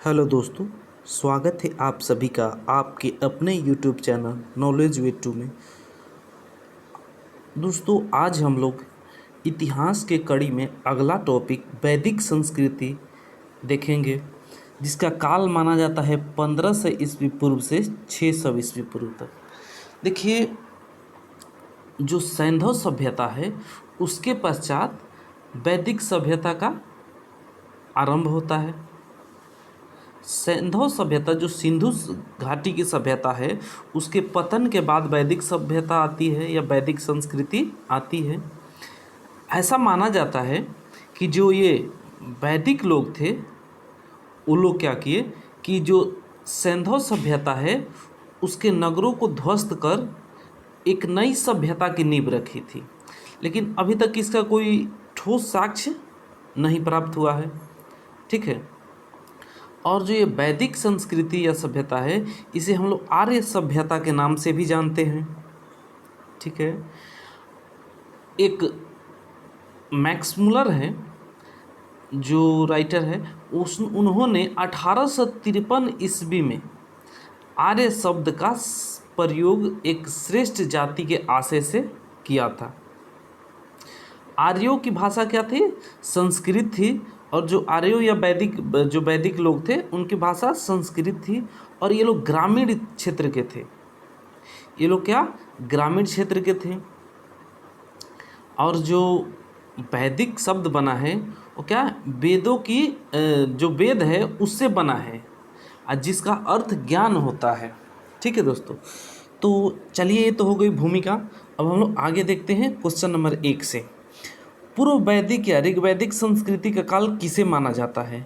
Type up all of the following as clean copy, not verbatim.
Hello दोस्तों, स्वागत है आप सभी का आपके अपने YouTube channel knowledge with two में। दोस्तों, आज हम लोग इतिहास के कड़ी में अगला टॉपिक वैदिक संस्कृति देखेंगे, जिसका काल माना जाता है 1500 ईस्वी पूर्व से 600 ईस्वी पूर्व तक। देखिए, जो सैंधव सभ्यता है उसके पश्चात वैदिक सभ्यता का आरंभ होता है। सैंधव सभ्यता जो सिंधु घाटी की सभ्यता है उसके पतन के बाद वैदिक सभ्यता आती है या वैदिक संस्कृति आती है। ऐसा माना जाता है कि जो ये वैदिक लोग थे वो लोग क्या किए कि जो सैंधव सभ्यता है उसके नगरों को ध्वस्त कर एक नई सभ्यता की नींव रखी थी, लेकिन अभी तक इसका कोई ठोस साक्ष्य नहीं प्राप्त हुआ है। ठीक है। और जो ये वैदिक संस्कृति या सभ्यता है इसे हम लोग आर्य सभ्यता के नाम से भी जानते हैं। ठीक है। एक मैक्स मुलर है जो राइटर है, उन्होंने 1853 ईस्वी में आर्य शब्द का प्रयोग एक श्रेष्ठ जाति के आशय से किया था। आर्यों की भाषा क्या थी? संस्कृत थी। और जो आर्यों या वैदिक लोग थे उनकी भाषा संस्कृत थी। और ये लोग ग्रामीण क्षेत्र के थे। ये लोग क्या ग्रामीण क्षेत्र के थे। और जो वैदिक शब्द बना है वो क्या वेदों की जो वेद है उससे बना है, और जिसका अर्थ ज्ञान होता है। ठीक है दोस्तों, तो चलिए, ये तो हो गई भूमिका। अब हम लोग आगे देखते हैं क्वेश्चन नंबर 1 से। पूर्व वैदिक या ऋग्वैदिक संस्कृति का काल किसे माना जाता है?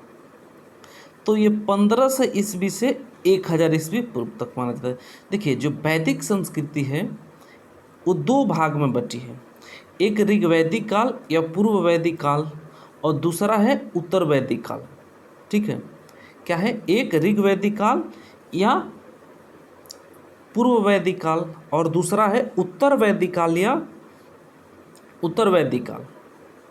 तो ये 1500 ईस्वी से 1000 ईस्वी पूर्व तक माना जाता है। देखिए, जो वैदिक संस्कृति है वो 2 भाग में बटी है। एक ऋग्वैदिक काल या पूर्व वैदिक काल और दूसरा है उत्तर वैदिक काल। ठीक है। क्या है? एक ऋग्वैदिक काल या पूर्व वैदिक काल और दूसरा है उत्तर वैदिक काल या उत्तर वैदिक काल।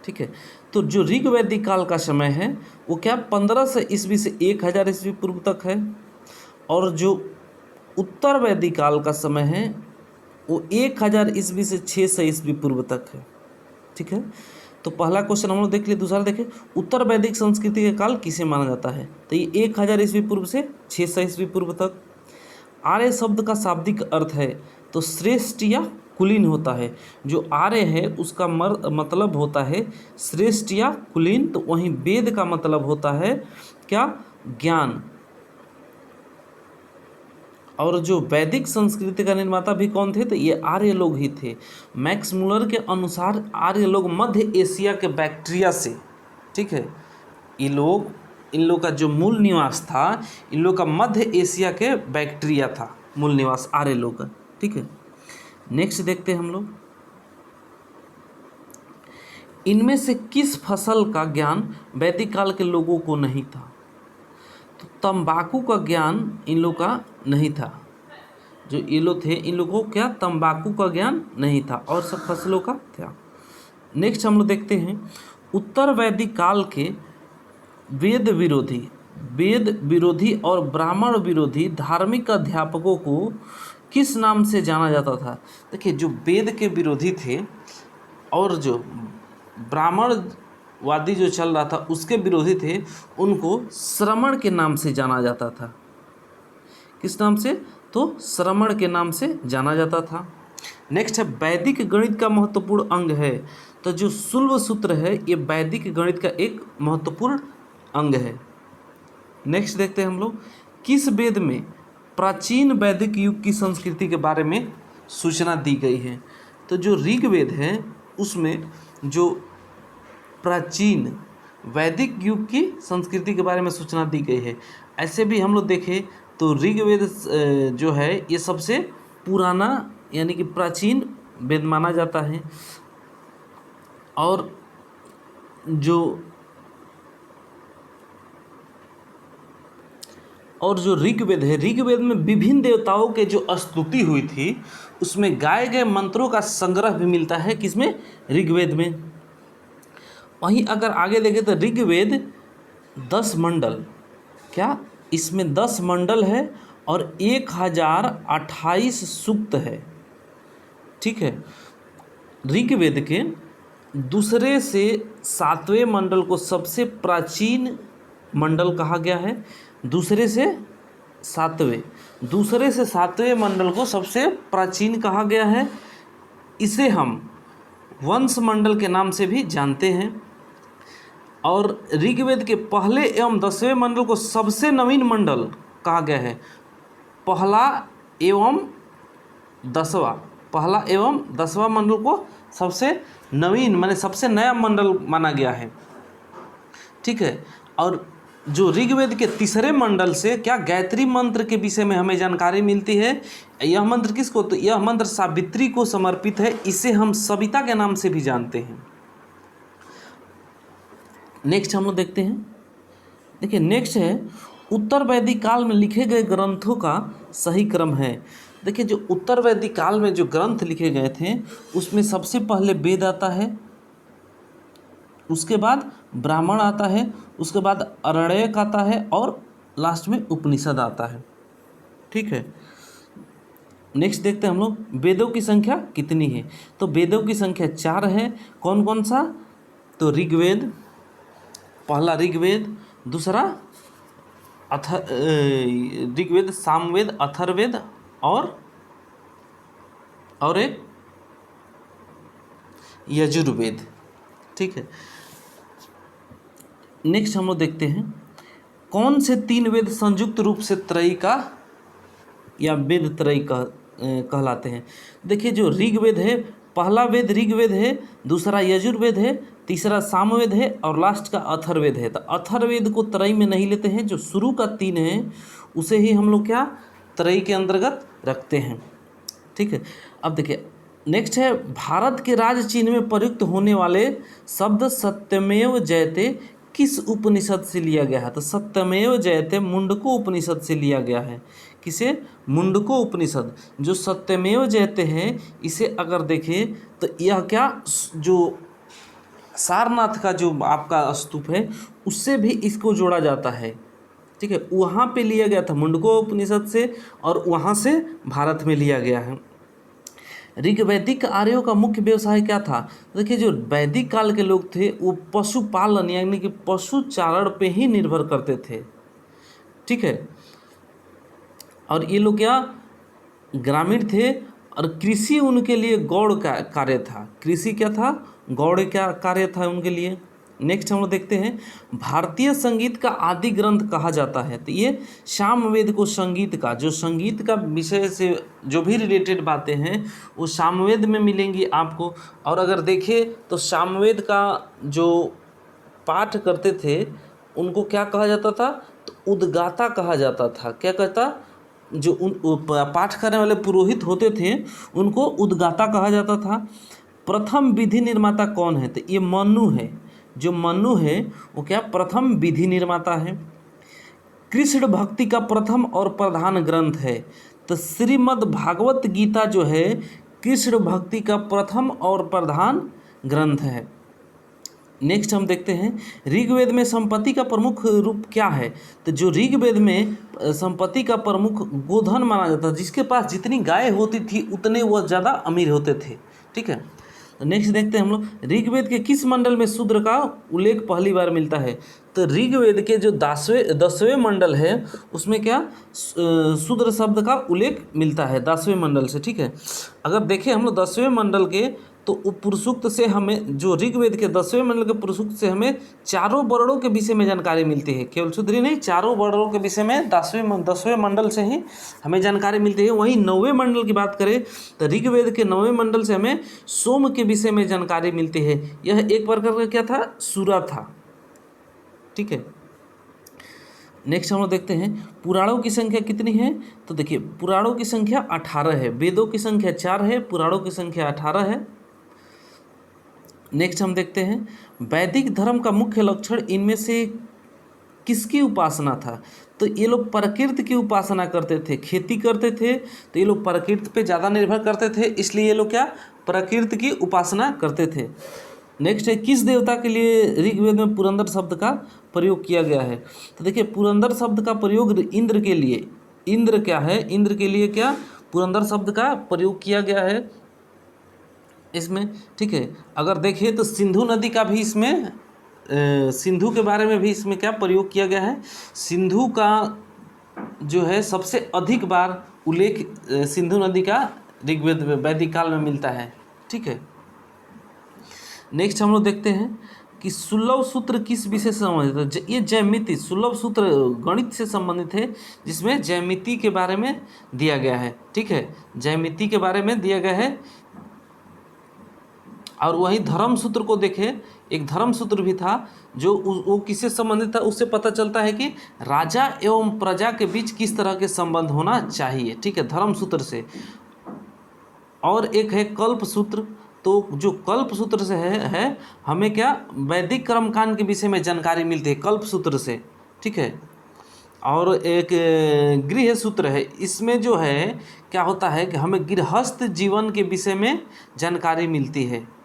ठीक है। तो जो ऋग्वैदिक काल का समय है वो क्या 1500 ईस्वी से 1000 ईस्वी पूर्व तक है, और जो उत्तर वैदिक काल का समय है वो 1000 ईस्वी से 600 ईस्वी पूर्व तक है। ठीक है। तो पहला क्वेश्चन हम लोग देख लिए। दूसरा देखें, उत्तर वैदिक संस्कृति का काल किसे माना जाता है? तो ये 1000 ईस्वी पूर्व से 600 ईस्वी पूर्व तक। आर्य शब्द का शाब्दिक अर्थ है तो श्रेष्ठ या कुलीन होता है। जो आर्य है उसका मतलब होता है श्रेष्ठ या कुलीन, तो वहीं वेद का मतलब होता है क्या? ज्ञान। और जो वैदिक संस्कृति का निर्माता भी कौन थे? तो ये आर्य लोग ही थे। मैक्स मुलर के अनुसार आर्य लोग मध्य एशिया के बैक्ट्रिया से, ठीक है, इन लोग का जो मूल निवास था, इन लोग का मध्य एशिया के बैक्ट्रिया था मूल निवास आर्य लोग का। ठीक है। नेक्स्ट देखते हैं हम लोग, इनमें से किस फसल का ज्ञान वैदिक काल के लोगों को नहीं था? तो तंबाकू का ज्ञान इन लोग का नहीं था। जो ये लोग थे इन लोगों को क्या तंबाकू का ज्ञान नहीं था, और सब फसलों का था। नेक्स्ट हम लोग देखते हैं, उत्तर वैदिक काल के वेद विरोधी और ब्राह्मण विरोधी धार्मिक अध्यापकों को किस नाम से जाना जाता था? देखिए, जो वेद के विरोधी थे और जो ब्राह्मणवादी जो चल रहा था उसके विरोधी थे, उनको श्रमण के नाम से जाना जाता था। किस नाम से? तो श्रमण के नाम से जाना जाता था। नेक्स्ट है, वैदिक गणित का महत्वपूर्ण अंग है। तो जो शुल्ब सूत्र है ये वैदिक गणित का एक महत्वपूर्ण अंग है। नेक्स्ट देखते हैं हम लोग, किस वेद में प्राचीन वैदिक युग की संस्कृति के बारे में सूचना दी गई है? तो जो ऋग्वेद है उसमें जो प्राचीन वैदिक युग की संस्कृति के बारे में सूचना दी गई है। ऐसे भी हम लोग देखें तो ऋग्वेद जो है ये सबसे पुराना यानी कि प्राचीन वेद माना जाता है। और जो ऋग्वेद है, ऋग्वेद में विभिन्न देवताओं के जो स्तुति हुई थी उसमें गाए गए मंत्रों का संग्रह भी मिलता है। किसमें? ऋग्वेद में। वहीं अगर आगे देखें तो ऋग्वेद 10 मंडल, क्या इसमें 10 मंडल है और 1028 सूक्त है। ठीक है। ऋग्वेद के दूसरे से 7वें मंडल को सबसे प्राचीन मंडल कहा गया है। दूसरे से सातवें मंडल को सबसे प्राचीन कहा गया है। इसे हम वंश मंडल के नाम से भी जानते हैं। और ऋग्वेद के पहले एवं 10वें मंडल को सबसे नवीन मंडल कहा गया है। पहला एवं 10वां मंडल को सबसे नवीन माने सबसे नया मंडल माना गया है। ठीक है। और जो ऋग्वेद के तीसरे मंडल से क्या गायत्री मंत्र के विषय में हमें जानकारी मिलती है। यह मंत्र किसको, तो यह मंत्र सावित्री को समर्पित है। इसे हम सविता के नाम से भी जानते हैं। नेक्स्ट हम लोग देखते हैं। देखिए नेक्स्ट है उत्तर वैदिक काल में लिखे गए ग्रंथों का सही क्रम है। देखिए जो उत्तर वैदिक काल में जो ग्रंथ लिखे गए थे उसमें सबसे पहले वेद आता है, उसके बाद ब्राह्मण आता है, उसके बाद आरण्यक आता है और लास्ट में उपनिषद आता है। ठीक है। नेक्स्ट देखते हैं हम लोग वेदों की संख्या कितनी है। तो वेदों की संख्या 4 है। कौन कौन सा, तो ऋग्वेद, पहला ऋग्वेद, दूसरा ऋग्वेद, सामवेद, अथर्ववेद और एक यजुर्वेद। ठीक है। नेक्स्ट हम लोग देखते हैं कौन से 3 वेद संयुक्त रूप से त्रयी का या वेद त्रयी कहलाते हैं। देखिए जो ऋग्वेद है, पहला वेद ऋग्वेद है, दूसरा यजुर्वेद है, तीसरा सामवेद है और लास्ट का अथर्ववेद है। तो अथर्ववेद को त्रयी में नहीं लेते हैं। जो शुरू का 3 है उसे ही हम लोग क्या त्रयी के अंतर्गत रखते हैं। ठीक है। अब देखिए नेक्स्ट है भारत के राज चिन्ह में प्रयुक्त होने वाले शब्द सत्यमेव जयते किस उपनिषद से लिया गया है। तो सत्यमेव जयते मुंडको उपनिषद से लिया गया है। किसे, मुंडको उपनिषद। जो सत्यमेव जयते है इसे अगर देखें तो यह क्या जो सारनाथ का जो आपका स्तूप है उससे भी इसको जोड़ा जाता है। ठीक है। वहाँ पे लिया गया था मुंडको उपनिषद से और वहाँ से भारत में लिया गया है। ऋग्वैदिक आर्यों का मुख्य व्यवसाय क्या था। देखिए जो वैदिक काल के लोग थे वो पशुपालन यानी कि पशु चारण पे ही निर्भर करते थे। ठीक है। और ये लोग क्या ग्रामीण थे और कृषि उनके लिए गौड़ का कार्य था। कृषि क्या था, गौड़ का कार्य था उनके लिए। नेक्स्ट हम लोग देखते हैं भारतीय संगीत का आदि ग्रंथ कहा जाता है। तो ये सामवेद को संगीत का जो संगीत का विषय से जो भी रिलेटेड बातें हैं वो सामवेद में मिलेंगी आपको। और अगर देखें तो सामवेद का जो पाठ करते थे उनको क्या कहा जाता था, तो उद्गाता कहा जाता था। क्या कहता, जो पाठ करने वाले पुरोहित होते थे उनको उद्गाता कहा जाता था। प्रथम विधि निर्माता कौन है, तो ये मनु है। जो मनु है वो क्या प्रथम विधि निर्माता है। कृष्ण भक्ति का प्रथम और प्रधान ग्रंथ है। तो श्रीमद् भागवत गीता जो है कृष्ण भक्ति का प्रथम और प्रधान ग्रंथ है। नेक्स्ट हम देखते हैं ऋग्वेद में संपत्ति का प्रमुख रूप क्या है। तो जो ऋग्वेद में संपत्ति का प्रमुख गोधन माना जाता है। जिसके पास जितनी गाय होती थी उतने वह ज़्यादा अमीर होते थे। ठीक है। तो नेक्स्ट देखते हैं हम लोग ऋग्वेद के किस मंडल में शूद्र का उल्लेख पहली बार मिलता है। तो ऋग्वेद के जो 10वें मंडल है उसमें क्या शूद्र शब्द का उल्लेख मिलता है 10वें मंडल से। ठीक है। अगर देखें हम लोग 10वें मंडल के तो पुरुषोक्त से हमें जो ऋग्वेद के 10वें मंडल के पुरुषोक्त से हमें चारों वर्णों के विषय में जानकारी मिलती है। केवल शूद्र नहीं, चारों वर्णों के विषय में 10वें मंडल से ही हमें जानकारी मिलती है। वहीं 9वें मंडल की बात करें तो ऋग्वेद के 9वें मंडल से हमें सोम के विषय में जानकारी मिलती है। यह एक प्रकार का क्या था, सूरा था। ठीक है। नेक्स्ट हम लोग देखते हैं पुराणों की संख्या कितनी है। तो देखिए पुराणों की संख्या 18 है, वेदों की संख्या 4 है, पुराणों की संख्या 18 है। नेक्स्ट हम देखते हैं वैदिक धर्म का मुख्य लक्षण इनमें से किसकी उपासना था। तो ये लोग प्रकृति की उपासना करते थे, खेती करते थे। तो ये लोग प्रकृति पे ज़्यादा निर्भर करते थे, इसलिए ये लोग क्या प्रकृति की उपासना करते थे। नेक्स्ट है किस देवता के लिए ऋग्वेद में पुरंदर शब्द का प्रयोग किया गया है। तो देखिए पुरंदर शब्द का प्रयोग इंद्र के लिए, इंद्र क्या है, इंद्र के लिए क्या पुरंदर शब्द का प्रयोग किया गया है इसमें, ठीक है। अगर देखिए तो सिंधु नदी का भी इसमें सिंधु के बारे में भी इसमें क्या प्रयोग किया गया है। सिंधु का जो है सबसे अधिक बार उल्लेख सिंधु नदी का ऋग्वेद वैदिक काल में मिलता है, ठीक है। नेक्स्ट हम लोग देखते हैं कि सुलभ सूत्र किस विषय से संबंधित है। ये ज्यामिति, सुलभ सूत्र गणित से संबंधित है, जिसमें ज्यामिति के बारे में दिया गया है, ठीक है, ज्यामिति के बारे में दिया गया है। और वही धर्म सूत्र को देखें, एक धर्म सूत्र भी था जो वो किससे संबंधित था, उससे पता चलता है कि राजा एवं प्रजा के बीच किस तरह के संबंध होना चाहिए, ठीक है, धर्म सूत्र से। और एक है कल्प सूत्र, तो जो कल्प सूत्र से है हमें क्या वैदिक कर्मकांड के विषय में जानकारी मिलती है कल्प सूत्र से, ठीक है। और एक गृह सूत्र है, इसमें जो है क्या होता है कि हमें गृहस्थ जीवन के विषय में जानकारी मिलती है।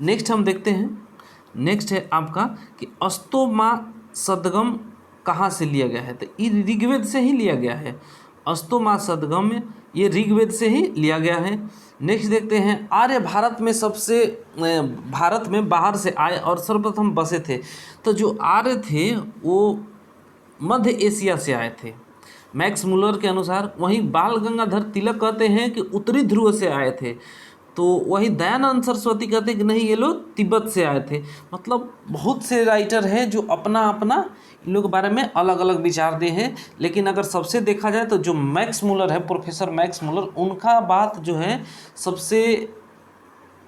नेक्स्ट हम देखते हैं, नेक्स्ट है आपका कि अस्तोमा सदगम कहाँ से लिया गया है। तो ये ऋग्वेद से ही लिया गया है, अस्तोमा सदगम ये ऋग्वेद से ही लिया गया है। नेक्स्ट देखते हैं आर्य भारत में सबसे भारत में बाहर से आए और सर्वप्रथम बसे थे। तो जो आर्य थे वो मध्य एशिया से आए थे मैक्स मुलर के अनुसार। वहीं बाल गंगाधर तिलक कहते हैं कि उत्तरी ध्रुव से आए थे। तो वही दयानंद सरस्वती कहते हैं कि नहीं ये लोग तिब्बत से आए थे। मतलब बहुत से राइटर हैं जो अपना अपना इन लोग के बारे में अलग अलग विचार दिए हैं, लेकिन अगर सबसे देखा जाए तो जो मैक्स मुलर है, प्रोफेसर मैक्स मुलर, उनका बात जो है सबसे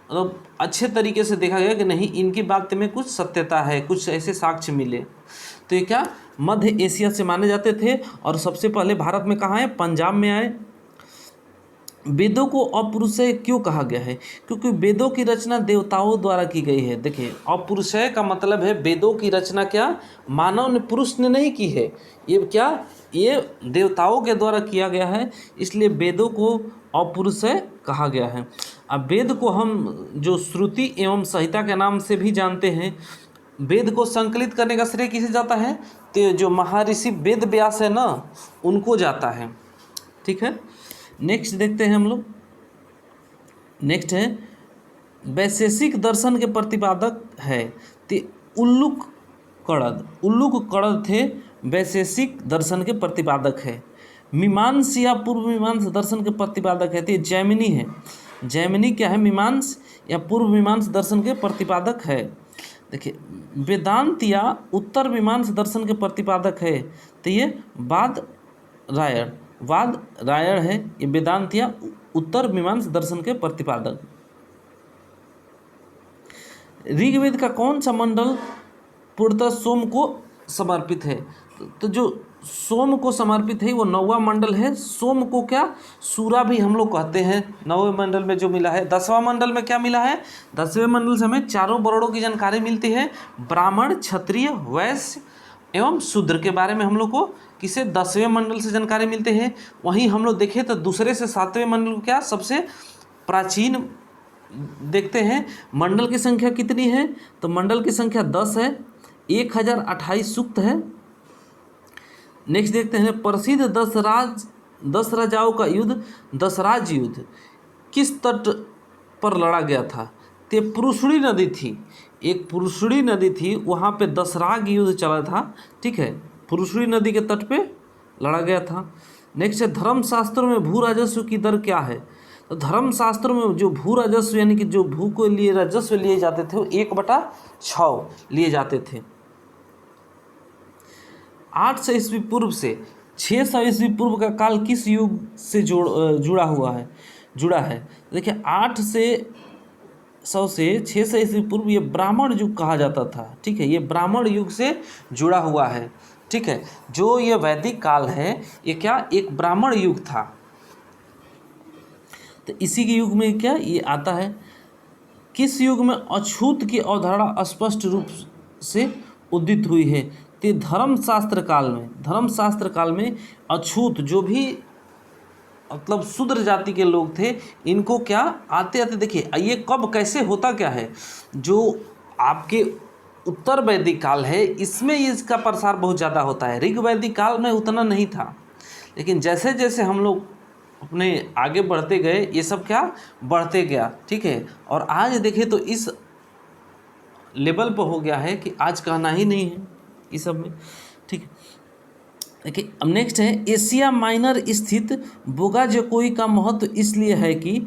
मतलब अच्छे तरीके से देखा गया कि नहीं इनकी बात में कुछ सत्यता है, कुछ ऐसे साक्ष्य मिले। तो ये क्या मध्य एशिया से माने जाते थे और सबसे पहले भारत में कहाँ आए, पंजाब में आए। वेदों को अपौरुषेय क्यों कहा गया है, क्योंकि वेदों की रचना देवताओं द्वारा की गई है। देखिए अपौरुषेय का मतलब है वेदों की रचना क्या मानव ने, पुरुष ने नहीं की है, ये क्या ये देवताओं के द्वारा किया गया है, इसलिए वेदों को अपौरुषेय कहा गया है। अब वेद को हम जो श्रुति एवं संहिता के नाम से भी जानते हैं। वेद को संकलित करने का श्रेय किसे जाता है, तो जो महर्षि वेद व्यास है ना उनको जाता है, ठीक है। नेक्स्ट देखते हैं हम लोग, नेक्स्ट है वैशेषिक दर्शन के प्रतिपादक है। तो उल्लूक कड़द थे वैशेषिक दर्शन के प्रतिपादक है। मीमांस या पूर्व मीमांस दर्शन के प्रतिपादक है, तो जैमिनी है। जैमिनी क्या है, मीमांस या पूर्व मीमांस दर्शन के प्रतिपादक है। देखिए वेदांत या उत्तर मीमांस दर्शन के प्रतिपादक है, तो ये वाद रायण है, ये वेदांत या उत्तर मीमांस दर्शन के प्रतिपादक। ऋग्वेद का कौन सा मंडल पूर्णतः सोम को समर्पित है। तो जो सोम को समर्पित है वो 9वां मंडल है। सोम को क्या सूरा भी हम लोग कहते हैं। 9वें मंडल में जो मिला है। 10वां मंडल में क्या मिला है, 10वें मंडल से हमें चारों वर्णों की जानकारी मिलती है। ब्राह्मण, क्षत्रिय, वैश्य एवं शूद्र के बारे में हम लोग को किसे 10वें मंडल से जानकारी मिलते हैं। वहीं हम लोग देखें तो दूसरे से 7वें मंडल को क्या सबसे प्राचीन देखते हैं। मंडल की संख्या कितनी है, तो मंडल की संख्या 10 है, 1028 सूक्त है। नेक्स्ट देखते हैं प्रसिद्ध 10 राजाओं का युद्ध, दशराज युद्ध किस तट पर लड़ा गया था। तो पुरुषड़ी नदी थी, एक पुरुषड़ी नदी थी, वहाँ पे दशराग युद्ध चला था, ठीक है। पुरुषड़ी नदी के तट पे लड़ा गया था। नेक्स्ट है धर्मशास्त्रों में भू राजस्व की दर क्या है। तो धर्मशास्त्रों में जो भू राजस्व यानी कि जो भू को लिए राजस्व लिए जाते थे वो 1/6 लिए जाते थे। 800 ईस्वी पूर्व से 600 ईस्वी पूर्व का काल किस युग से जुड़ा है। देखिए 800 से 600 ईस्वी पूर्व ये ब्राह्मण युग कहा जाता था, ठीक है। ये ब्राह्मण युग से जुड़ा हुआ है, ठीक है। जो ये वैदिक काल है ये क्या एक ब्राह्मण युग था। तो इसी के युग में क्या ये आता है। किस युग में अछूत की अवधारणा स्पष्ट रूप से उदित हुई है। तो धर्मशास्त्र काल में अछूत जो भी मतलब शूद्र जाति के लोग थे, इनको क्या आते आते देखिए ये कब कैसे होता क्या है, जो आपके उत्तर वैदिक काल है इसमें इसका प्रसार बहुत ज़्यादा होता है। ऋग वैदिक काल में उतना नहीं था, लेकिन जैसे जैसे हम लोग अपने आगे बढ़ते गए ये सब क्या बढ़ते गया, ठीक है। और आज देखिए तो इस लेवल पर हो गया है कि आज कहना ही नहीं है इस सब में, ठीक है। देखिए अब नेक्स्ट है एशिया माइनर स्थित बोगाजोकोई का महत्व इसलिए है कि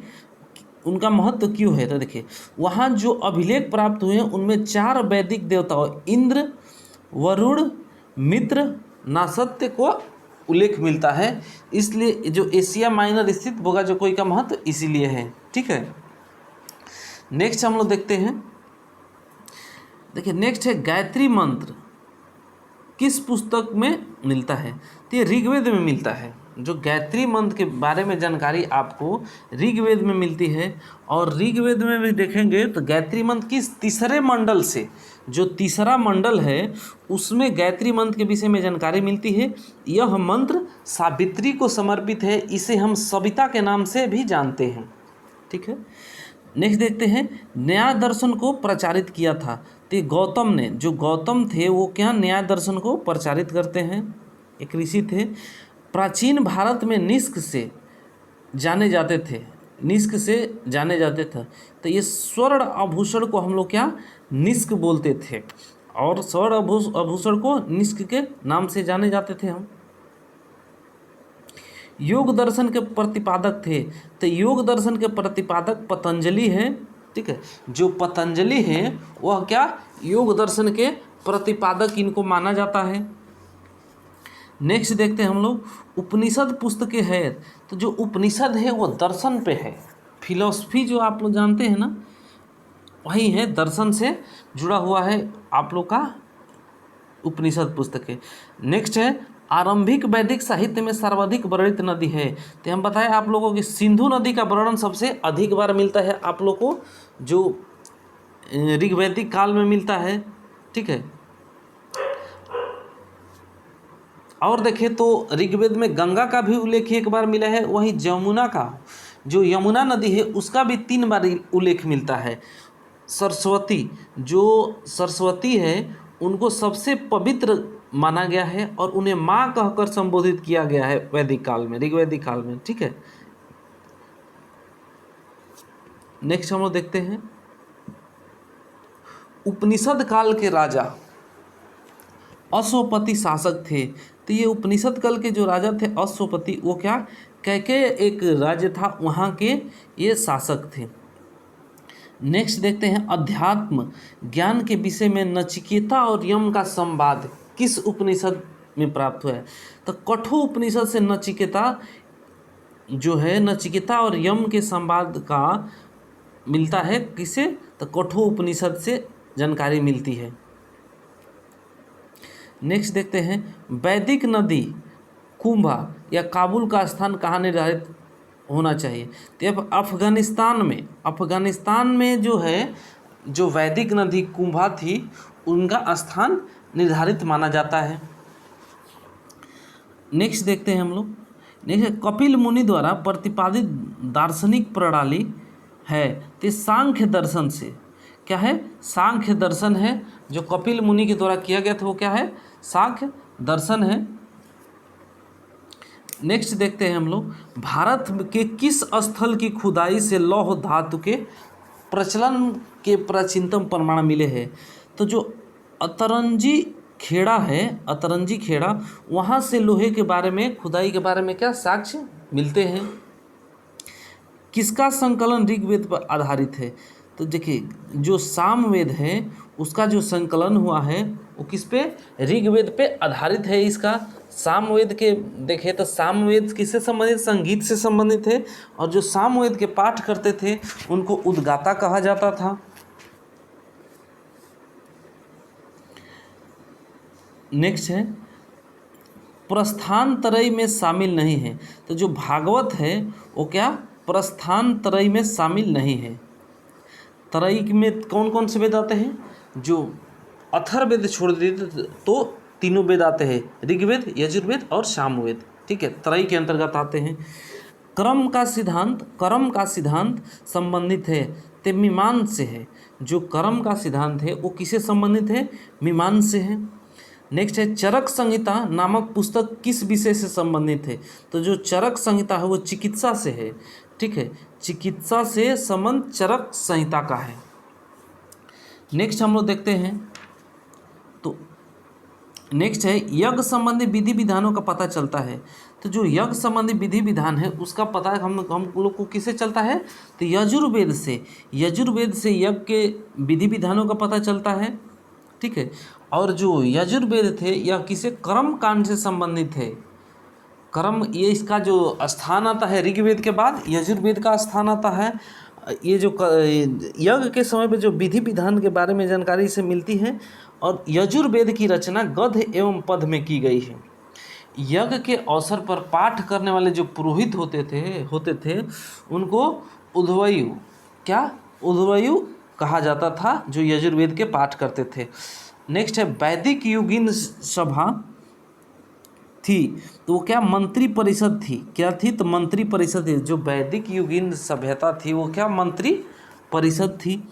उनका महत्व क्यों है, तो देखिए वहाँ जो अभिलेख प्राप्त हुए हैं उनमें 4 वैदिक देवताओं इंद्र, वरुण, मित्र, नासत्य को उल्लेख मिलता है, इसलिए जो एशिया माइनर स्थित बोगाजोकोई का महत्व इसीलिए है, ठीक है। नेक्स्ट हम लोग देखते हैं, देखिए नेक्स्ट है गायत्री मंत्र किस पुस्तक में मिलता है, तो ये ऋग्वेद में मिलता है। जो गायत्री मंत्र के बारे में जानकारी आपको ऋग्वेद में मिलती है, और ऋग्वेद में भी देखेंगे तो गायत्री मंत्र किस तीसरे मंडल से, जो तीसरा मंडल है उसमें गायत्री मंत्र के विषय में जानकारी मिलती है। यह मंत्र सावित्री को समर्पित है, इसे हम सविता के नाम से भी जानते हैं, ठीक है। नेक्स्ट देखते हैं न्याय दर्शन को प्रचारित किया था, तो गौतम ने, जो गौतम थे वो क्या न्याय दर्शन को प्रचारित करते हैं, एक ऋषि थे। प्राचीन भारत में निष्क से जाने जाते थे, निष्क से जाने जाते थे, तो ये स्वर्ण आभूषण को हम लोग क्या निष्क बोलते थे, और स्वर्ण आभूषण को निष्क के नाम से जाने जाते थे हम। योग दर्शन के प्रतिपादक थे, तो योग दर्शन के प्रतिपादक पतंजलि हैं, ठीक है। जो पतंजलि हैं वह क्या योग दर्शन के प्रतिपादक इनको माना जाता है। नेक्स्ट देखते हैं हम लोग उपनिषद पुस्तकें है, तो जो उपनिषद है वो दर्शन पे है, फिलॉसफी जो आप लोग जानते हैं ना वही है, दर्शन से जुड़ा हुआ है आप लोग का उपनिषद पुस्तकें। नेक्स्ट है आरंभिक वैदिक साहित्य में सर्वाधिक वर्णित नदी है, तो हम बताएं आप लोगों की सिंधु नदी का वर्णन सबसे अधिक बार मिलता है आप लोग को, जो ऋग्वैदिक काल में मिलता है, ठीक है। और देखें तो ऋग्वेद में गंगा का भी उल्लेख एक बार मिला है, वहीं जमुना का, जो यमुना नदी है उसका भी 3 बार उल्लेख मिलता है। सरस्वती, जो सरस्वती है उनको सबसे पवित्र माना गया है और उन्हें माँ कहकर संबोधित किया गया है वैदिक काल में, ऋग्वैदिक काल में, ठीक है। नेक्स्ट हम लोग देखते हैं उपनिषद काल के राजा अश्वपति शासक थे, तो ये उपनिषद काल के जो राजा थे अश्वपति, वो क्या कैकेय एक राज्य था वहाँ के ये शासक थे। नेक्स्ट देखते हैं अध्यात्म ज्ञान के विषय में नचिकेता और यम का संवाद किस उपनिषद में प्राप्त हुआ है, तो कठोर उपनिषद से नचिकेता जो है, नचिकेता और यम के संवाद का मिलता है किसे, तो कठोर उपनिषद से जानकारी मिलती है। नेक्स्ट देखते हैं वैदिक नदी कुंभा या काबुल का स्थान कहाँ निर्धारित होना चाहिए, तो अब अफगानिस्तान में जो है, जो वैदिक नदी कुंभा थी उनका स्थान निर्धारित माना जाता है। नेक्स्ट देखते हैं हम लोग, नेक्स्ट कपिल मुनि द्वारा प्रतिपादित दार्शनिक प्रणाली है, तो सांख्य दर्शन से क्या है, सांख्य दर्शन है, जो कपिल मुनि के द्वारा किया गया था वो क्या है, सांख्य दर्शन है। नेक्स्ट देखते हैं हम लोग भारत के किस स्थल की खुदाई से लौह धातु के प्रचलन के प्राचीनतम प्रमाण मिले हैं, तो जो अतरंजी खेड़ा है, अतरंजी खेड़ा, वहाँ से लोहे के बारे में, खुदाई के बारे में क्या साक्ष्य मिलते हैं। किसका संकलन ऋग्वेद पर आधारित है, तो देखिए जो सामवेद है उसका जो संकलन हुआ है वो किस पे, ऋग्वेद पे आधारित है। इसका सामवेद के देखें तो सामवेद किससे संबंधित, संगीत से संबंधित है, और जो सामवेद के पाठ करते थे उनको उद्गाता कहा जाता था। नेक्स्ट है प्रस्थान त्रय में शामिल नहीं है, तो जो भागवत है वो क्या प्रस्थान त्रय में शामिल नहीं है। त्रय में कौन कौन से वेद आते हैं, जो अथर्ववेद छोड़ देते तो तीनों वेद आते हैं, ऋग्वेद, यजुर्वेद और सामवेद, ठीक है, त्रय के अंतर्गत आते हैं। कर्म का सिद्धांत संबंधित है ते मीमांस से है। जो कर्म का सिद्धांत है वो किससे संबंधित है? मीमांस से है। नेक्स्ट है चरक संहिता नामक पुस्तक किस विषय से संबंधित है? तो जो चरक संहिता है वो चिकित्सा से है। ठीक है, चिकित्सा से संबंध चरक संहिता का है। नेक्स्ट हम लोग देखते हैं, तो नेक्स्ट है यज्ञ संबंधी विधि विधानों का पता चलता है। तो जो यज्ञ संबंधी विधि विधान है उसका पता हम लोग को किससे चलता है? तो यजुर्वेद से। यजुर्वेद से यज्ञ के विधि विधानों का पता चलता है। ठीक है, और जो यजुर्वेद थे यह किसे कर्म कांड से संबंधित है। कर्म, ये इसका जो स्थान आता है ऋग्वेद के बाद यजुर्वेद का स्थान आता है। ये जो यज्ञ के समय पे जो विधि विधान के बारे में जानकारी से मिलती है। और यजुर्वेद की रचना गद्य एवं पद्य में की गई है। यज्ञ के अवसर पर पाठ करने वाले जो पुरोहित होते थे उनको उद्धवयु कहा जाता था, जो यजुर्वेद के पाठ करते थे। नेक्स्ट है वैदिक युगीन सभा थी, तो वो क्या? मंत्री परिषद थी। क्या थी? तो मंत्री परिषद थी। जो वैदिक युगीन सभ्यता थी वो क्या? मंत्री परिषद थी।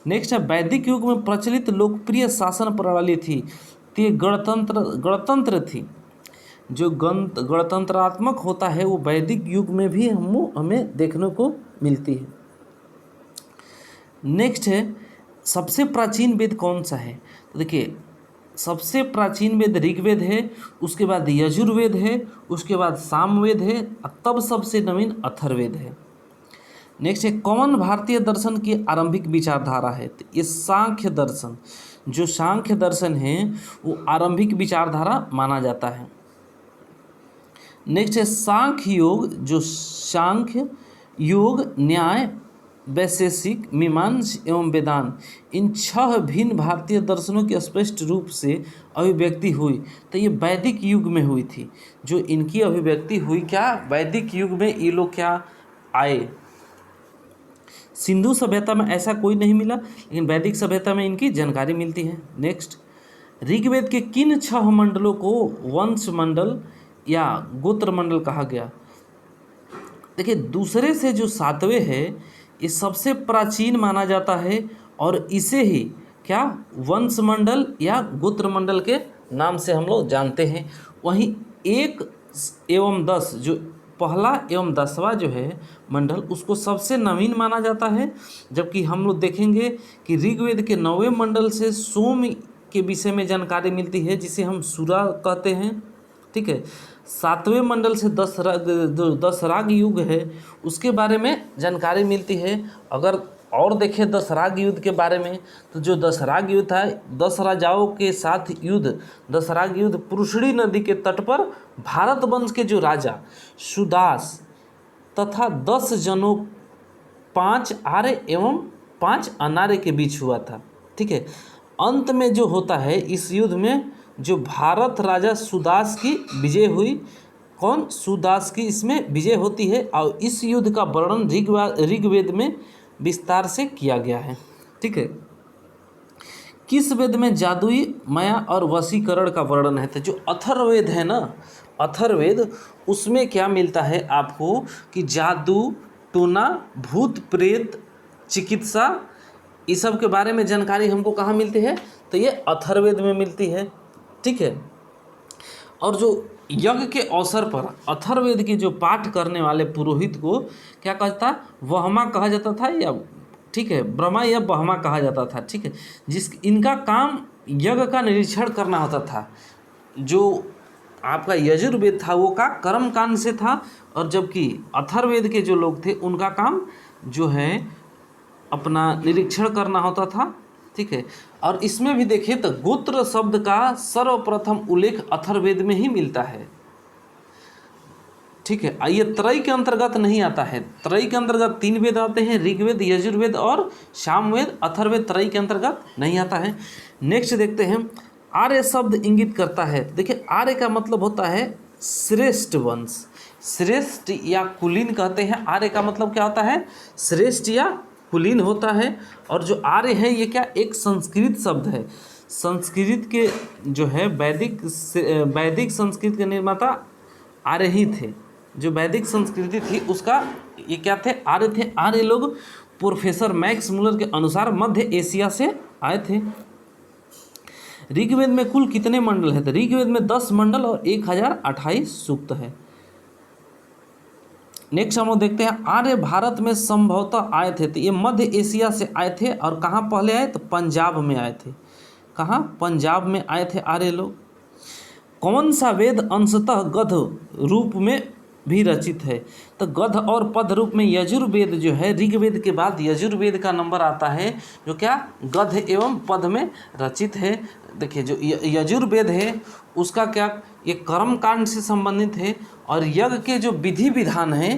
नेक्स्ट है वैदिक युग में प्रचलित लोकप्रिय शासन प्रणाली थी, तो गणतंत्र थी। जो गणतंत्रात्मक होता है वो वैदिक युग में भी हमें देखने को मिलती है। नेक्स्ट है सबसे प्राचीन वेद कौन सा है? तो देखिए सबसे प्राचीन वेद ऋग्वेद है, उसके बाद यजुर्वेद है, उसके बाद सामवेद है, तब सबसे नवीन अथर्ववेद है। नेक्स्ट है कौन भारतीय दर्शन की आरंभिक विचारधारा है? तो ये सांख्य दर्शन। जो सांख्य दर्शन है वो आरंभिक विचारधारा माना जाता है। नेक्स्ट है सांख्य योग। जो सांख्य योग, न्याय, वैशेषिक, मीमांस एवं वेदांत, इन 6 भिन्न भारतीय दर्शनों की स्पष्ट रूप से अभिव्यक्ति हुई तो ये वैदिक युग में हुई थी। जो इनकी अभिव्यक्ति हुई क्या? वैदिक युग में ये लोग क्या आए। सिंधु सभ्यता में ऐसा कोई नहीं मिला, लेकिन वैदिक सभ्यता में इनकी जानकारी मिलती है। नेक्स्ट, ऋग्वेद के किन 6 मंडलों को वंश मंडल या गोत्र मंडल कहा गया? देखिए दूसरे से जो 7वें है ये सबसे प्राचीन माना जाता है और इसे ही क्या वंश मंडल या गोत्र मंडल के नाम से हम लोग जानते हैं। वहीं 1 एवं 10 जो पहला एवं 10वां जो है मंडल उसको सबसे नवीन माना जाता है। जबकि हम लोग देखेंगे कि ऋग्वेद के 9वें मंडल से सोम के विषय में जानकारी मिलती है जिसे हम सूरा कहते हैं। ठीक है, 7वें मंडल से 10 राग युग है उसके बारे में जानकारी मिलती है। अगर और देखें 10 राग युद्ध के बारे में तो जो 10 राग युद्ध था 10 राजाओं के साथ युद्ध, 10 राग युद्ध पुरुषड़ी नदी के तट पर भारत वंश के जो राजा सुदास तथा 10 जनों 5 आर्य एवं 5 अनार्य के बीच हुआ था। ठीक है, अंत में जो होता है इस युद्ध में जो भारत राजा सुदास की विजय हुई। कौन? सुदास की इसमें विजय होती है और इस युद्ध का वर्णन ऋग्वेद में विस्तार से किया गया है। ठीक है, किस वेद में जादुई, माया और वशीकरण का वर्णन है? तो जो अथर्ववेद है ना, अथर्ववेद उसमें क्या मिलता है आपको कि जादू, टोना, भूत प्रेत, चिकित्सा, इस सब के बारे में जानकारी हमको कहाँ मिलती है? तो ये अथर्ववेद में मिलती है। ठीक है, और जो यज्ञ के अवसर पर अथर्ववेद के जो पाठ करने वाले पुरोहित को क्या कहता? वहमा कहा जाता था या ठीक है ब्रह्मा या बहमा कहा जाता था। ठीक है, इनका काम यज्ञ का निरीक्षण करना होता था। जो आपका यजुर्वेद था वो का कर्मकांड से था और जबकि अथर्ववेद के जो लोग थे उनका काम जो है अपना निरीक्षण करना होता था। ठीक है, और इसमें भी देखिए तो गोत्र शब्द का सर्वप्रथम उल्लेख अथर्ववेद में ही मिलता है। ठीक है, ये त्रय के अंतर्गत नहीं आता है। त्रय के अंतर्गत 3 वेद आते हैं, ऋग्वेद, यजुर्वेद और सामवेद। अथर्ववेद त्रय के अंतर्गत नहीं आता है। नेक्स्ट देखते हैं, आर्य शब्द इंगित करता है। देखिए आर्य का मतलब होता है श्रेष्ठ वंश, श्रेष्ठ या कुलीन कहते हैं। आर्य का मतलब क्या होता है? श्रेष्ठ या कुलीन होता है। और जो आर्य है ये क्या एक संस्कृत शब्द है। संस्कृत के जो है वैदिक संस्कृत के निर्माता आर्य ही थे। जो वैदिक संस्कृति थी उसका ये क्या थे, आर्य थे। आर्य लोग प्रोफेसर मैक्स मुलर के अनुसार मध्य एशिया से आए थे। ऋग्वेद में कुल कितने मंडल है? तो ऋग्वेद में 10 मंडल और 1028 सूक्त है। नेक्स्ट हम लोग देखते हैं, आर्य भारत में संभवतः आए थे, तो ये मध्य एशिया से आए थे। और कहाँ पहले आए? तो पंजाब में आए थे। कहाँ? पंजाब में आए थे आर्य लोग। कौन सा वेद अंशतः गद्य रूप में भी रचित है? तो गद्य और पद रूप में यजुर्वेद जो है, ऋग्वेद के बाद यजुर्वेद का नंबर आता है, जो क्या गद्य एवं पद में रचित है। देखिए जो यजुर्वेद है उसका क्या, ये कर्म कांड से संबंधित है। और यज्ञ के जो विधि विधान है,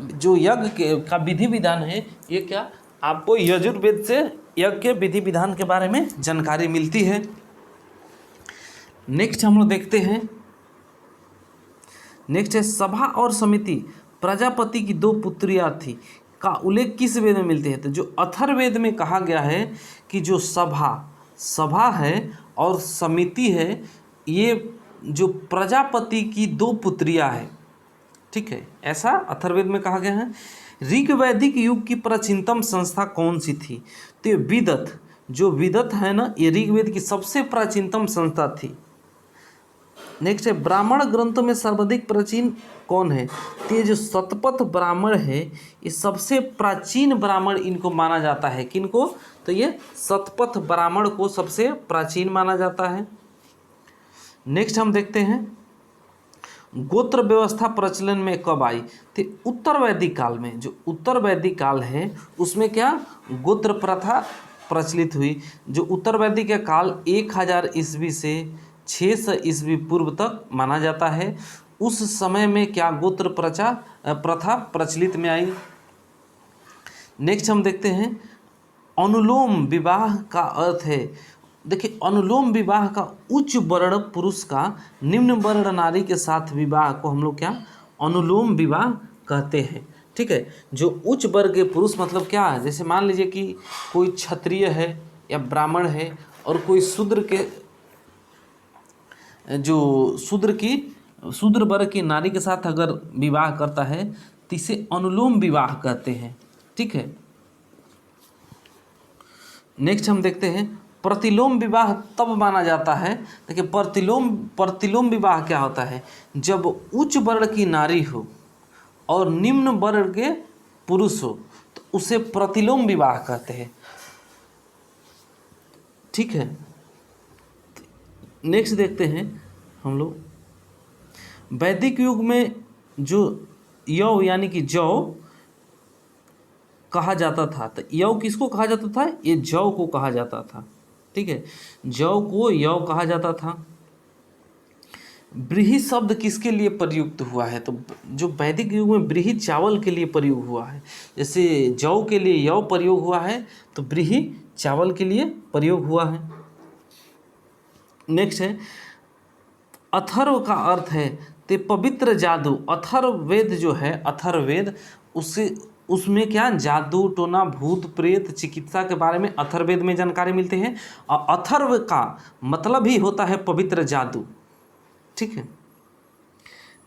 जो यज्ञ के का विधि विधान है, ये क्या आपको यजुर्वेद से यज्ञ के विधि विधान के बारे में जानकारी मिलती है। नेक्स्ट हम लोग देखते हैं, नेक्स्ट है सभा और समिति प्रजापति की 2 पुत्रियां थी का उल्लेख किस वेद में मिलते हैं? तो जो अथर्ववेद में कहा गया है कि जो सभा है और समिति है, ये जो प्रजापति की 2 पुत्रियां है, ठीक है, ऐसा अथर्ववेद में कहा गया है। ऋग्वैदिक युग की प्राचीनतम संस्था कौन सी थी? तो ये विदत, जो विदत है ना, ये ऋग्वेद की सबसे प्राचीनतम संस्था थी। नेक्स्ट है ब्राह्मण ग्रंथों में सर्वाधिक प्राचीन कौन है? तो ये जो शतपथ ब्राह्मण है, ये सबसे प्राचीन ब्राह्मण इनको माना जाता है। किनको? तो ये शतपथ ब्राह्मण को सबसे प्राचीन माना जाता है। नेक्स्ट हम देखते हैं, गोत्र व्यवस्था प्रचलन में कब आई? तो उत्तर वैदिक काल में, जो उत्तर वैदिक काल है उसमें क्या गोत्र प्रथा प्रचलित हुई। जो उत्तर वैदिक का काल 1000 ईस्वी से 600 ईस्वी पूर्व तक माना जाता है। उस समय में क्या गोत्र प्रथा प्रचलित में आई। नेक्स्ट हम देखते हैं, अनुलोम विवाह का अर्थ है। देखिए अनुलोम विवाह का उच्च वर्ण पुरुष का निम्न वर्ण नारी के साथ विवाह को हम लोग क्या अनुलोम विवाह कहते हैं। ठीक है, जो उच्च वर्ग के पुरुष मतलब क्या है, जैसे मान लीजिए कि कोई क्षत्रिय है या ब्राह्मण है और कोई शूद्र के जो शूद्र वर्ग की नारी के साथ अगर विवाह करता है तो इसे अनुलोम विवाह कहते हैं। ठीक है, नेक्स्ट हम देखते हैं, प्रतिलोम विवाह तब माना जाता है। देखिए प्रतिलोम विवाह क्या होता है, जब उच्च वर्ण की नारी हो और निम्न वर्ण के पुरुष हो तो उसे प्रतिलोम विवाह कहते हैं। ठीक है, नेक्स्ट देखते हैं हम लोग, वैदिक युग में जो यौ यानी कि जौ कहा जाता था, तो यौ किसको कहा जाता था? ये जौ को कहा जाता था। ठीक है, जौ को यौ कहा जाता था। व्रीहि शब्द किसके लिए प्रयुक्त हुआ है? तो जो वैदिक युग में व्रीहि चावल के लिए प्रयोग हुआ है। जैसे जौ के लिए यौ प्रयोग हुआ है तो व्रीहि चावल के लिए प्रयोग हुआ है। नेक्स्ट है, अथर्व का अर्थ है ते पवित्र जादू। अथर्ववेद जो है, अथर्ववेद उसमें क्या जादू टोना भूत प्रेत चिकित्सा के बारे में अथर्ववेद में जानकारी मिलते हैं। और अथर्व का मतलब ही होता है पवित्र जादू। ठीक है,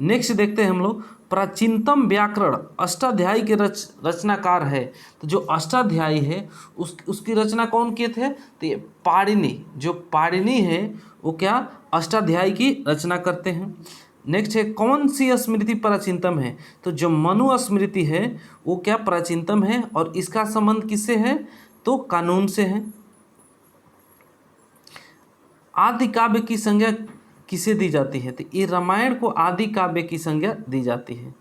नेक्स्ट देखते हैं हम लोग, प्राचीनतम व्याकरण अष्टाध्यायी के रचनाकार है। तो जो अष्टाध्यायी है उसकी रचना कौन किए थे? तो ये पाणिनि, जो पाणिनि है वो क्या अष्टाध्यायी की रचना करते हैं। नेक्स्ट है, कौन सी स्मृति प्राचीनतम है? तो जो मनु स्मृति है वो क्या प्राचीनतम है और इसका संबंध किससे है? तो कानून से है। आदि काव्य की संज्ञा किसे दी जाती है? तो ये रामायण को आदि काव्य की संज्ञा दी जाती है।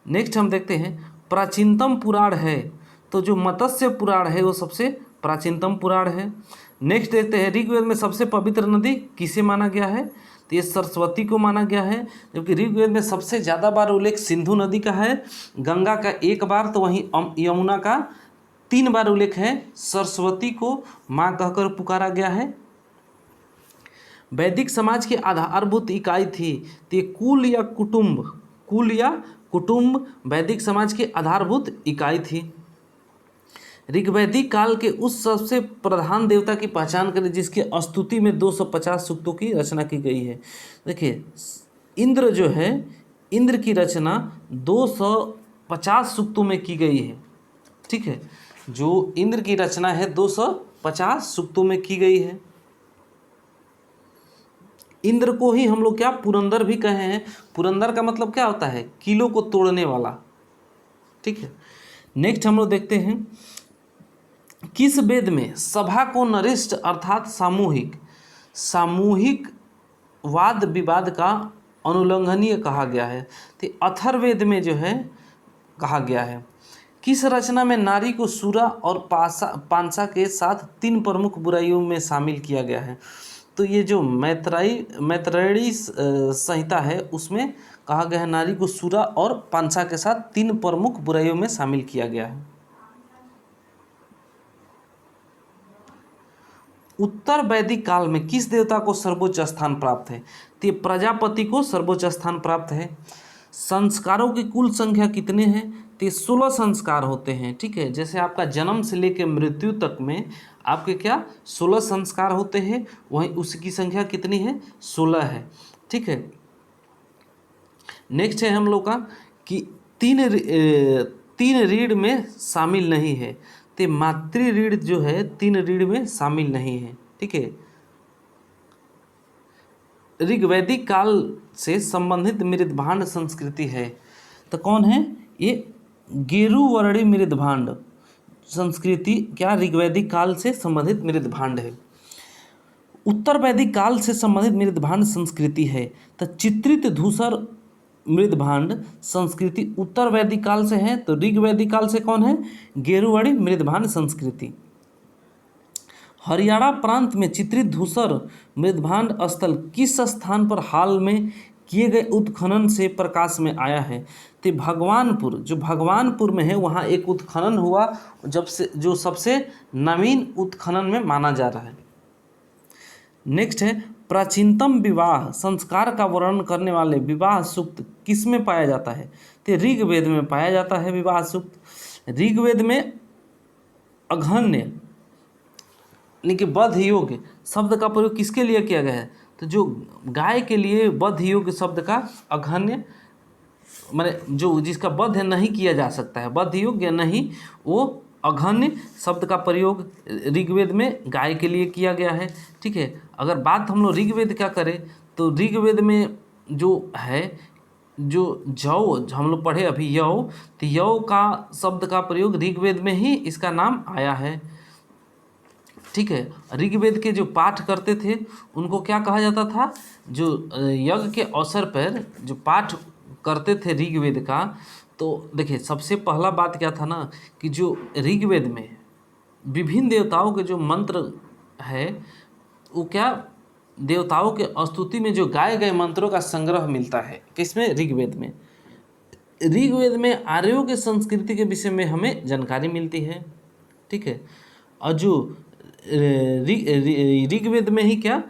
नेक्स्ट हम देखते हैं, प्राचीनतम पुराण है। तो जो मत्स्य पुराण है वो सबसे प्राचीनतम पुराण है। नेक्स्ट देखते हैं, ऋग्वेद में सबसे पवित्र नदी किसे माना गया है? तो ये सरस्वती को माना गया है। जबकि ऋग्वेद में सबसे ज़्यादा बार उल्लेख सिंधु नदी का है, गंगा का 1 बार, तो वहीं यमुना का 3 बार उल्लेख है। सरस्वती को माँ कहकर पुकारा गया है। वैदिक समाज की आधारभूत इकाई थी तो ये कुल या कुटुंब वैदिक समाज की आधारभूत इकाई थी। ऋग्वैदिक काल के उस सबसे प्रधान देवता की पहचान करें जिसकी स्तुति में 250 सूक्तों की रचना की गई है। देखिए इंद्र जो है इंद्र की रचना 250 सूक्तों में की गई है। ठीक है, जो इंद्र की रचना है 250 सूक्तों में की गई है। इंद्र को ही हम लोग क्या पुरंदर भी कहे हैं। पुरंदर का मतलब क्या होता है? किलो को तोड़ने वाला। ठीक है, नेक्स्ट हम लोग देखते हैं, किस वेद में सभा को नरिष्ठ अर्थात सामूहिक वाद विवाद का अनुल्लंघनीय कहा गया है? तो अथर्ववेद में जो है कहा गया है। किस रचना में नारी को सूरा और पांसा के साथ 3 प्रमुख बुराइयों में शामिल किया गया है? तो ये जो मैत्रेयी संहिता है उसमें कहा गया है नारी को सूरा और पांसा के साथ 3 प्रमुख बुराइयों में शामिल किया गया है। उत्तर वैदिक काल में किस देवता को सर्वोच्च स्थान प्राप्त है? तो ये प्रजापति को सर्वोच्च स्थान प्राप्त है। संस्कारों की कुल संख्या कितने हैं? तो 16 संस्कार होते हैं। ठीक है, जैसे आपका जन्म से लेकर मृत्यु तक में आपके क्या 16 संस्कार होते हैं, वहीं उसकी संख्या कितनी है? 16 है। ठीक है, नेक्स्ट है हम लोग का कि तीन रीढ़ में शामिल नहीं है। तो मातृ रीढ़ जो है 3 रीढ़ में शामिल नहीं है। ठीक है, ऋग्वैदिक काल से संबंधित मृदभांड संस्कृति है। तो कौन है ये? गेरुवर्णी मृदभांड संस्कृति क्या ऋग्वैदिक काल से संबंधित मृदभांड है। उत्तर वैदिक काल से संबंधित मृदभांड संस्कृति है। तो चित्रित धूसर मृदभांड संस्कृति उत्तर वैदिक काल से है। तो ऋग्वैदिक काल से कौन है? गेरुवर्णी मृदभांड संस्कृति। हरियाणा प्रांत में चित्रित धूसर मृदभांड स्थल किस स्थान पर हाल में किए गए उत्खनन से प्रकाश में आया है? तो भगवानपुर, जो भगवानपुर में है वहाँ एक उत्खनन हुआ जो सबसे नवीन उत्खनन में माना जा रहा है। नेक्स्ट है, प्राचीनतम विवाह संस्कार का वर्णन करने वाले विवाह सूक्त किस में पाया जाता है? तो ऋग्वेद में पाया जाता है विवाह सूक्त। ऋग्वेद में अघन्य यानी कि बद्ध योग शब्द का प्रयोग किसके लिए किया गया है? तो जो गाय के लिए बद्ध योग शब्द का अघन्य माने जो जिसका बद्ध नहीं किया जा सकता है, बद्ध योग्य नहीं, वो अघन्य शब्द का प्रयोग ऋग्वेद में गाय के लिए किया गया है। ठीक है, अगर बात हम लोग ऋग्वेद क्या करें तो ऋग्वेद में जो है जो जौ हम लोग पढ़े अभी यौ, तो यौ का शब्द का प्रयोग ऋग्वेद में ही इसका नाम आया है। ठीक है, ऋग्वेद के जो पाठ करते थे उनको क्या कहा जाता था? जो यज्ञ के अवसर पर जो पाठ करते थे ऋग्वेद का, तो देखिए सबसे पहला बात क्या था ना कि जो ऋग्वेद में विभिन्न देवताओं के जो मंत्र है वो क्या देवताओं के स्तुति में जो गाए गए मंत्रों का संग्रह मिलता है। किसमें? ऋग्वेद में। ऋग्वेद में आर्यों के संस्कृति के विषय में हमें जानकारी मिलती है। ठीक है, और जो ऋग्वेद में ही क्या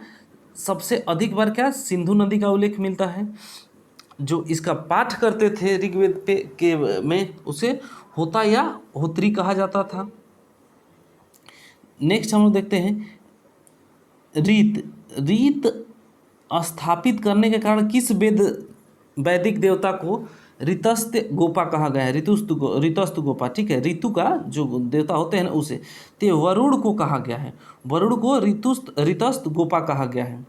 सबसे अधिक बार क्या सिंधु नदी का उल्लेख मिलता है। जो इसका पाठ करते थे ऋग्वेद के में उसे होता या होत्री कहा जाता था। नेक्स्ट हम लोग देखते हैं रीत स्थापित करने के कारण किस वैदिक देवता को ऋतस्थ गोपा कहा गया है? ऋतस्थ गोपा। ठीक है, ऋतु का जो देवता होते हैं ना उसे, तो वरुण को कहा गया है, वरुण को ऋतस्थ गोपा कहा गया है।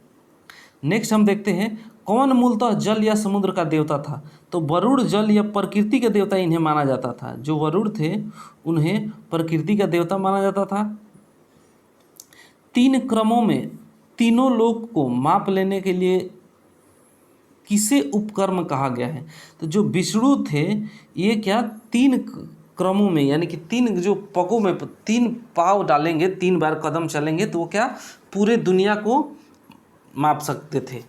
नेक्स्ट हम देखते हैं कौन मूलतः जल या समुद्र का देवता था? तो वरुण जल या प्रकृति के देवता इन्हें माना जाता था। जो वरुण थे उन्हें प्रकृति का देवता माना जाता था। 3 क्रमों में तीनों लोक को माप लेने के लिए किसे उपकर्म कहा गया है? तो जो विष्णु थे ये क्या 3 क्रमों में यानी कि 3 जो पगों में 3 पाँव डालेंगे, 3 बार कदम चलेंगे तो वो क्या पूरे दुनिया को माप सकते थे।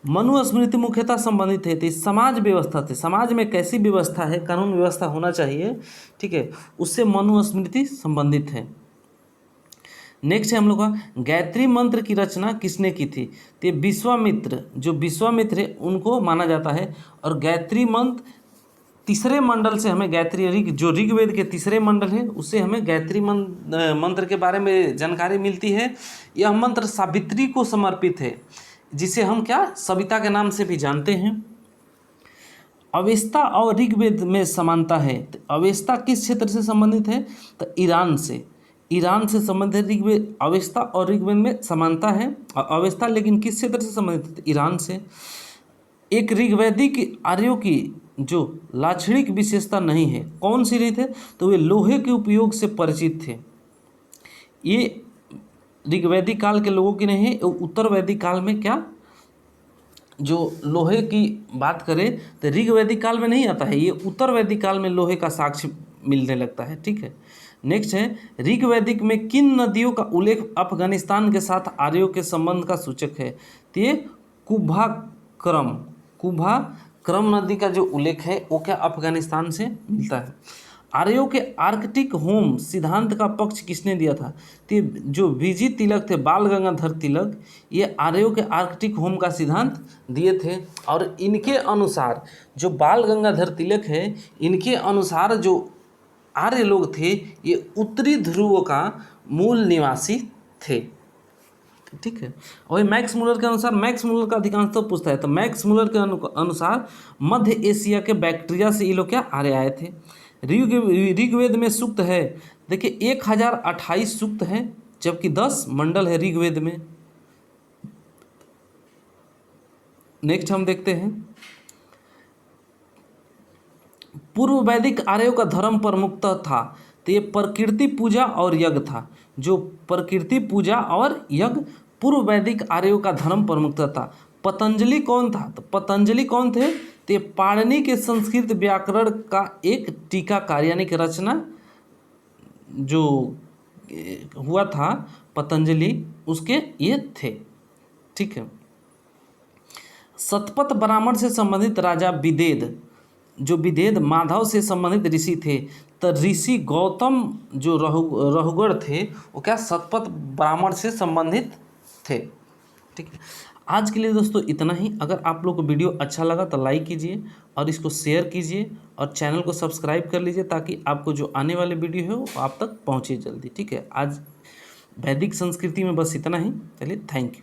मनुस्मृति मुख्यतः संबंधित है तो समाज व्यवस्था थे, समाज में कैसी व्यवस्था है, कानून व्यवस्था होना चाहिए, ठीक है, उससे मनुस्मृति संबंधित है। नेक्स्ट है हम लोग का गायत्री मंत्र की रचना किसने की थी? तो विश्वामित्र, जो विश्वामित्र है उनको माना जाता है। और गायत्री मंत्र तीसरे मंडल से हमें जो ऋग्वेद के तीसरे मंडल है उससे हमें गायत्री मंत्र के बारे में जानकारी मिलती है। यह मंत्र सावित्री को समर्पित है जिसे हम क्या सविता के नाम से भी जानते हैं। अवेस्ता और ऋग्वेद में समानता है। तो अवेस्ता किस क्षेत्र से संबंधित है? तो ईरान से संबंधित ऋग्वेद। अवेस्ता और ऋग्वेद में समानता है। और अवेस्ता लेकिन किस क्षेत्र से संबंधित है? ईरान से। एक ऋग्वैदिक आर्यों की जो लाक्षणिक विशेषता नहीं है, कौन सी रही थे? तो वे लोहे के उपयोग से परिचित थे। ये ऋग्वैदिक काल के लोगों की नहीं है। उत्तर वैदिक काल में क्या जो लोहे की बात करें तो ऋग्वैदिक काल में नहीं आता है, ये उत्तर वैदिक काल में लोहे का साक्ष्य मिलने लगता है। ठीक है, नेक्स्ट है ऋग्वैदिक में किन नदियों का उल्लेख अफगानिस्तान के साथ आर्यों के संबंध का सूचक है? तो ये कुभाक्रम नदी का जो उल्लेख है वो क्या अफगानिस्तान से मिलता है। आर्यों के आर्कटिक होम सिद्धांत का पक्ष किसने दिया था? तो जो वीजी तिलक थे, बाल गंगाधर तिलक, ये आर्यों के आर्कटिक होम का सिद्धांत दिए थे। और इनके अनुसार जो बाल गंगाधर तिलक है, इनके अनुसार जो आर्य लोग थे ये उत्तरी ध्रुव का मूल निवासी थे। ठीक है, वही मैक्स मुलर के अनुसार, मैक्स मुलर का अधिकांश तो पूछता है, तो मैक्स मुलर के अनुसार मध्य एशिया के बैक्टीरिया से ये लोग क्या आर्य आए थे। ऋग्वेद में सूक्त है, देखिए 1028 सूक्त है, जबकि 10 मंडल है ऋग्वेद में। नेक्स्ट हम देखते हैं पूर्व वैदिक आर्यों का धर्म प्रमुखतः था। तो ये प्रकृति पूजा और यज्ञ था। जो प्रकृति पूजा और यज्ञ पूर्व वैदिक आर्यों का धर्म प्रमुखतः था। पतंजलि कौन था? तो पतंजलि कौन थे? तो ये पाणिनि के संस्कृत व्याकरण का एक टीकाकार यानी कि रचना जो हुआ था पतंजलि, उसके ये थे। ठीक है, शतपथ ब्राह्मण से संबंधित राजा विदेद, जो विदेद माधव से संबंधित ऋषि थे। तो ऋषि गौतम जो रहुगढ़ थे वो क्या शतपथ ब्राह्मण से संबंधित थे। ठीक है, आज के लिए दोस्तों इतना ही। अगर आप लोग को वीडियो अच्छा लगा तो लाइक कीजिए और इसको शेयर कीजिए और चैनल को सब्सक्राइब कर लीजिए ताकि आपको जो आने वाले वीडियो है वो आप तक पहुँचे जल्दी। ठीक है, आज वैदिक संस्कृति में बस इतना ही। चलिए, थैंक यू।